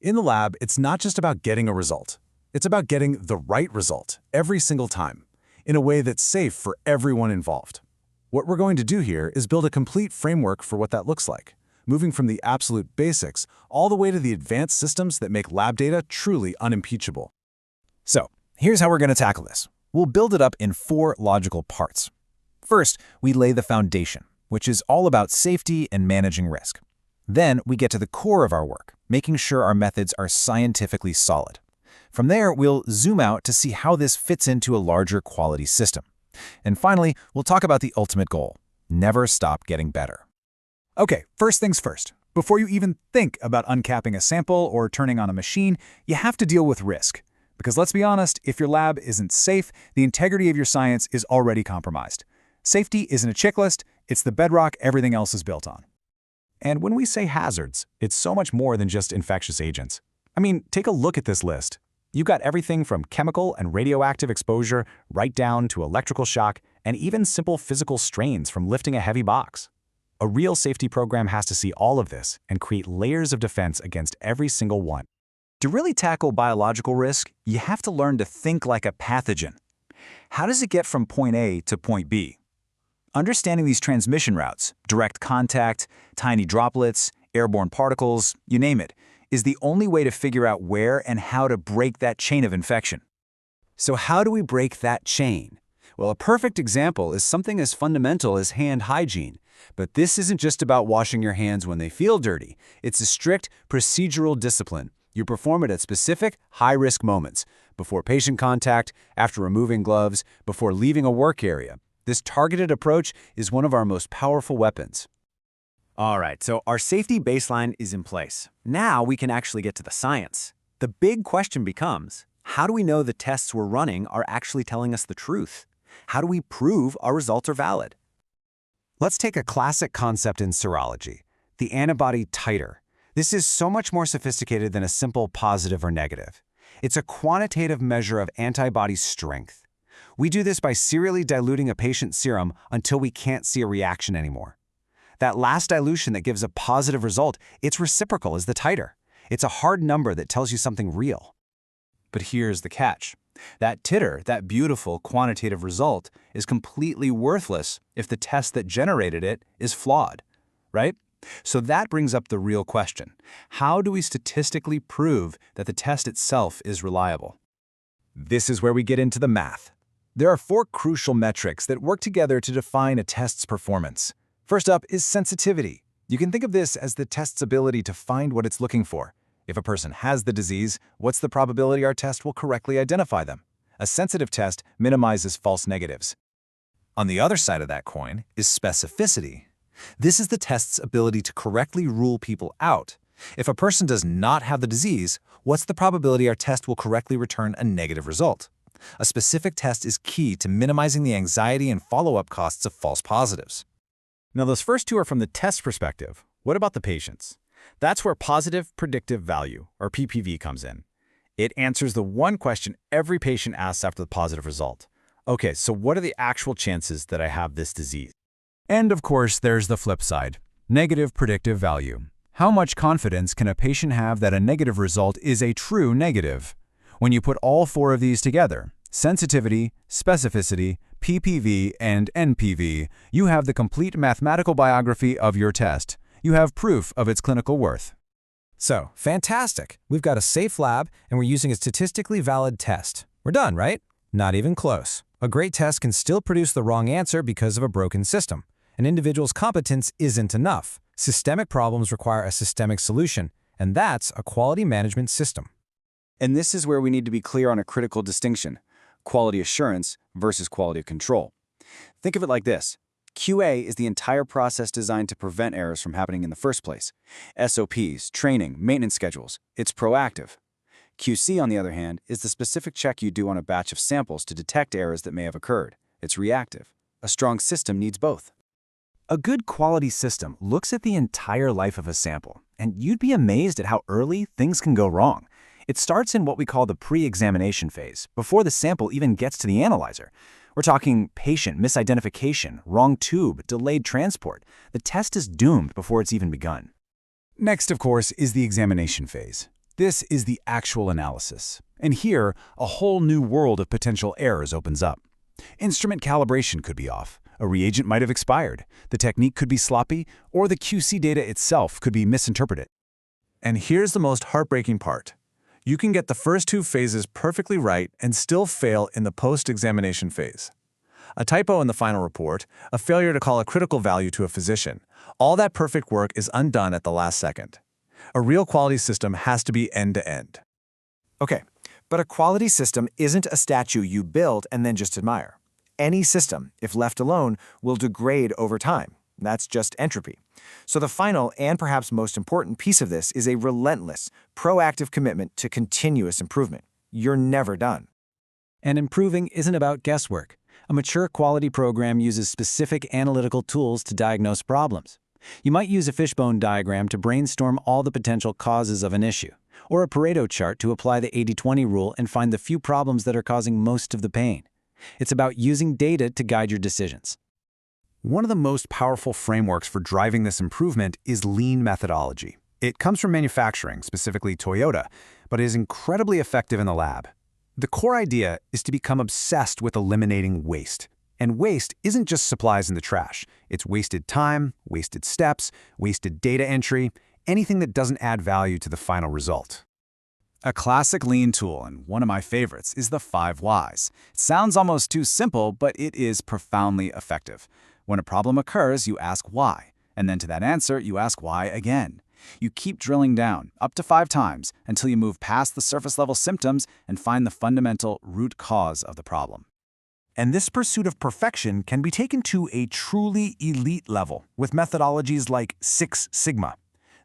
In the lab, it's not just about getting a result. It's about getting the right result every single time, in a way that's safe for everyone involved. What we're going to do here is build a complete framework for what that looks like, moving from the absolute basics all the way to the advanced systems that make lab data truly unimpeachable. So, here's how we're going to tackle this. We'll build it up in 4 logical parts. First, we lay the foundation, which is all about safety and managing risk. Then, we get to the core of our work, making sure our methods are scientifically solid. From there, we'll zoom out to see how this fits into a larger quality system. And finally, we'll talk about the ultimate goal: never stop getting better. Okay, first things first. Before you even think about uncapping a sample or turning on a machine, you have to deal with risk. Because let's be honest, if your lab isn't safe, the integrity of your science is already compromised. Safety isn't a checklist, it's the bedrock everything else is built on. And when we say hazards, it's so much more than just infectious agents. I mean, take a look at this list. You've got everything from chemical and radioactive exposure right down to electrical shock and even simple physical strains from lifting a heavy box. A real safety program has to see all of this and create layers of defense against every single one. To really tackle biological risk, you have to learn to think like a pathogen. How does it get from point A to point B? Understanding these transmission routes, direct contact, tiny droplets, airborne particles, you name it, is the only way to figure out where and how to break that chain of infection. So how do we break that chain? Well, a perfect example is something as fundamental as hand hygiene. But this isn't just about washing your hands when they feel dirty. It's a strict procedural discipline. You perform it at specific, high-risk moments, before patient contact, after removing gloves, before leaving a work area. This targeted approach is one of our most powerful weapons. All right, so our safety baseline is in place. Now we can actually get to the science. The big question becomes, how do we know the tests we're running are actually telling us the truth? How do we prove our results are valid? Let's take a classic concept in serology, the antibody titer. This is so much more sophisticated than a simple positive or negative. It's a quantitative measure of antibody strength. We do this by serially diluting a patient's serum until we can't see a reaction anymore. That last dilution that gives a positive result, it's reciprocal as the titer. It's a hard number that tells you something real. But here's the catch. That titer, that beautiful quantitative result, is completely worthless if the test that generated it is flawed, right? So that brings up the real question. How do we statistically prove that the test itself is reliable? This is where we get into the math. There are 4 crucial metrics that work together to define a test's performance. First up is sensitivity. You can think of this as the test's ability to find what it's looking for. If a person has the disease, what's the probability our test will correctly identify them? A sensitive test minimizes false negatives. On the other side of that coin is specificity. This is the test's ability to correctly rule people out. If a person does not have the disease, what's the probability our test will correctly return a negative result? A specific test is key to minimizing the anxiety and follow-up costs of false positives. Now, those first 2 are from the test perspective. What about the patients? That's where positive predictive value, or PPV, comes in. It answers the one question every patient asks after the positive result. Okay, so what are the actual chances that I have this disease? And of course, there's the flip side, negative predictive value. How much confidence can a patient have that a negative result is a true negative? When you put all 4 of these together, sensitivity, specificity, PPV, and NPV, you have the complete mathematical biography of your test. You have proof of its clinical worth. So, fantastic. We've got a safe lab, and we're using a statistically valid test. We're done, right? Not even close. A great test can still produce the wrong answer because of a broken system. An individual's competence isn't enough. Systemic problems require a systemic solution, and that's a quality management system. And this is where we need to be clear on a critical distinction: quality assurance versus quality control. Think of it like this. QA is the entire process designed to prevent errors from happening in the first place. SOPs, training, maintenance schedules, it's proactive. QC, on the other hand, is the specific check you do on a batch of samples to detect errors that may have occurred. It's reactive. A strong system needs both. A good quality system looks at the entire life of a sample, and you'd be amazed at how early things can go wrong. It starts in what we call the pre-examination phase, before the sample even gets to the analyzer. We're talking patient misidentification, wrong tube, delayed transport. The test is doomed before it's even begun. Next, of course, is the examination phase. This is the actual analysis. And here, a whole new world of potential errors opens up. Instrument calibration could be off. A reagent might have expired. The technique could be sloppy, or the QC data itself could be misinterpreted. And here's the most heartbreaking part. You can get the first two phases perfectly right and still fail in the post-examination phase. A typo in the final report, a failure to call a critical value to a physician, all that perfect work is undone at the last second. A real quality system has to be end-to-end. Okay, but a quality system isn't a statue you build and then just admire. Any system, if left alone, will degrade over time. That's just entropy. So the final and perhaps most important piece of this is a relentless, proactive commitment to continuous improvement. You're never done. And improving isn't about guesswork. A mature quality program uses specific analytical tools to diagnose problems. You might use a fishbone diagram to brainstorm all the potential causes of an issue, or a Pareto chart to apply the 80-20 rule and find the few problems that are causing most of the pain. It's about using data to guide your decisions. One of the most powerful frameworks for driving this improvement is lean methodology. It comes from manufacturing, specifically Toyota, but is incredibly effective in the lab. The core idea is to become obsessed with eliminating waste. And waste isn't just supplies in the trash. It's wasted time, wasted steps, wasted data entry, anything that doesn't add value to the final result. A classic lean tool, and one of my favorites, is the 5 whys. It sounds almost too simple, but it is profoundly effective. When a problem occurs, you ask why, and then to that answer, you ask why again. You keep drilling down, up to 5 times, until you move past the surface-level symptoms and find the fundamental root cause of the problem. And this pursuit of perfection can be taken to a truly elite level with methodologies like 6 Sigma.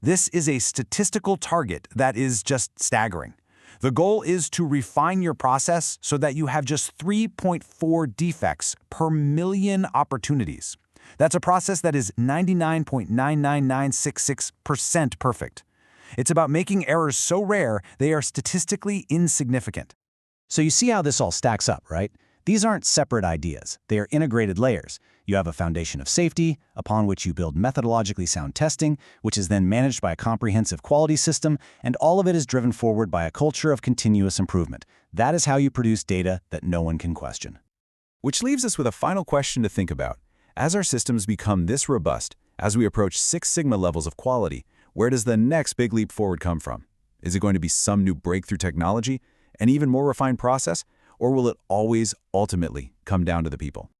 This is a statistical target that is just staggering. The goal is to refine your process so that you have just 3.4 defects per million opportunities. That's a process that is 99.99966% perfect. It's about making errors so rare they are statistically insignificant. So you see how this all stacks up, right? These aren't separate ideas. They are integrated layers. You have a foundation of safety, upon which you build methodologically sound testing, which is then managed by a comprehensive quality system, and all of it is driven forward by a culture of continuous improvement. That is how you produce data that no one can question. Which leaves us with a final question to think about. As our systems become this robust, as we approach 6 Sigma levels of quality, where does the next big leap forward come from? Is it going to be some new breakthrough technology, an even more refined process, or will it always ultimately come down to the people?